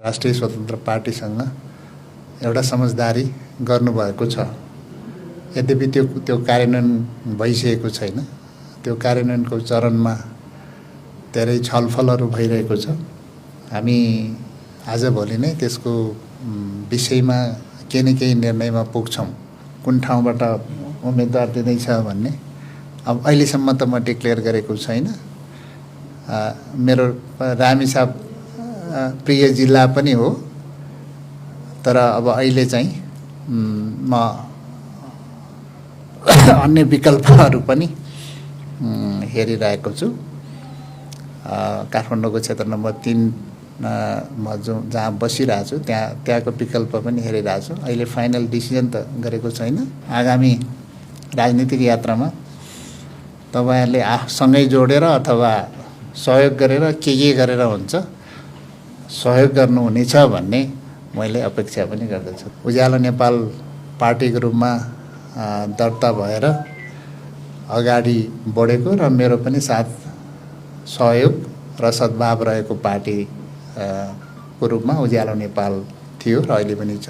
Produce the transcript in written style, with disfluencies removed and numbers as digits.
राष्ट्रिय स्वतन्त्र पार्टीसँग एउटा समझदारी गर्नुभएको छ। यद्यपि त्यो कार्यान्वयन भइसकेको छैन। त्यो कार्यान्वयनको चरणमा धेरै छलफलहरू भइरहेको छ। हामी आजभोलि नै त्यसको विषयमा केही न केही निर्णयमा पुग्छौँ। कुन ठाउँबाट उम्मेदवार दिँदैछ भन्ने अब अहिलेसम्म त म डिक्लेयर गरेको छैन। मेरो रामेछाप प्रिय जिल्ला पनि हो, तर अब अहिले चाहिँ म अन्य विकल्पहरू पनि हेरिरहेको छु। काठमाडौँको क्षेत्र नम्बर 3 म जहाँ बसिरहेको छु त्यहाँको विकल्प पनि हेरिरहेको छु। अहिले फाइनल डिसिजन त गरेको छैन। आगामी राजनीतिक यात्रामा तपाईहरुले सँगै जोडेर अथवा सहयोग गरेर के गरेर हुन्छ सहयोग गर्नुहुनेछ भन्ने मैले अपेक्षा पनि गर्दछु। उज्यालो नेपाल पार्टीको रूपमा दर्ता भएर अगाडि बढेको र मेरो पनि साथ सहयोग र सद्भाव रहेको पार्टी को रूपमा उज्यालो नेपाल थियो र अहिले पनि छ।